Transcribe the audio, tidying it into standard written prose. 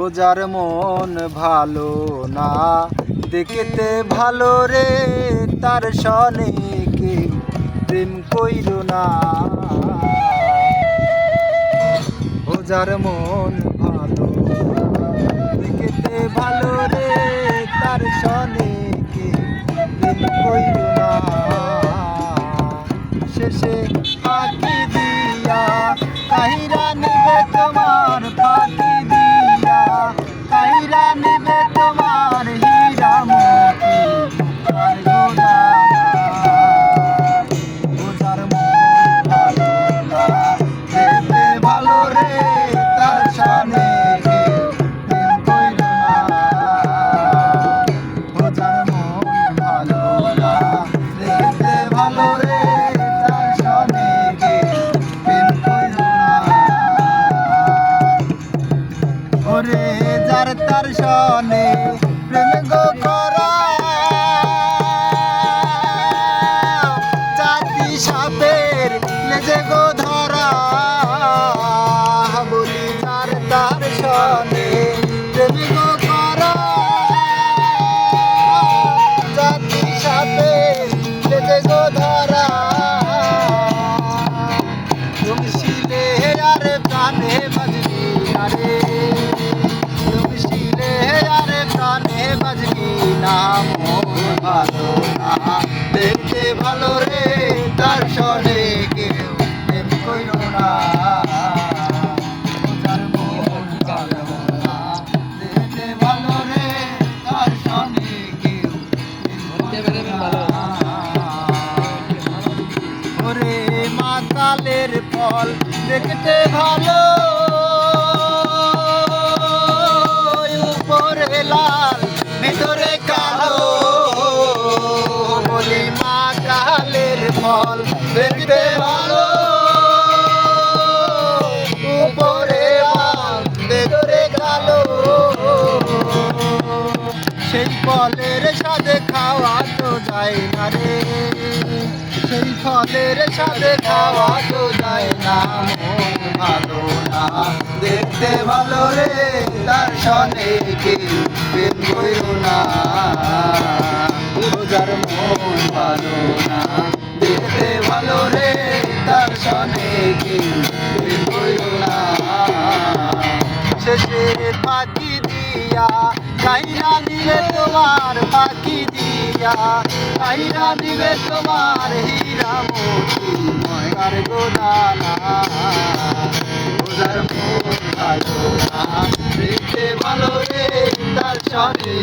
ও যার মন ভালো না, দেখতে ভালো রে, তার সনে কেউ প্রেম কইর না। ও যার মন ভালো না, দেখতে ভালো রে, তার সনে কেউ প্রেম কইর না। শেষে ফাঁকি দিয়া কাহিরা নিবে তোমার, ফাঁকি দিয়া কাহিরা নিবে তোমার হীরা মতি আর গোনা। ও যার মন ভালো না, দেখতে ভালো রে, তার সনে কেউ প্রেম কইর না। ও যার মন ভালো না, দেখতে ভালো রে, তার সনে কেউ প্রেম কইর না। ওরে যার তার সনে প্রেম গো করা, জাতি সাপের লেজে গো ধরা। বলি যার তার সনে প্রেম গো করা, জাতি সাপের লেজে গো ধরা। জমশিলে আর প্রাণে বাজবি আরে, জমশিলে আর প্রাণে বাজবি না। মন ভালো না, দেখতে ভালো রে, তার সনে কেউ প্রেম কইর না। ও যার মন ভালো না, দেখতে ভালো রে, তার সনে কেউ প্রেম কইর না। ওরে মাতালের ফল দেখতে ভালো, উপরে লাল ভিতরে কালো। বলি মাতালের ফল দেখতে ভালো, উপরে লাল ভিতরে কালো। সেই ফলের স্বাদে খাওয়া তো যায় না রে, সেই ফলের স্বাদে খাওয়া তো যায় না। মন ভালো না, দেখতে ভালো রে, তার সনে কেউ প্রেম কইর না। ও যার মন ভালো না, দেখতে ভালো রে, তার সনে কেউ প্রেম কইর না। শেষে ফাঁকি দিয়া কাহিরা নিবে তোমার, ফাঁকি দিয়া কাহিরা নিবে তোমার হীরা মতি ময়ূর গোদানা। ও যার মন ভালো না, দেখতে ভালো রে, তার সনে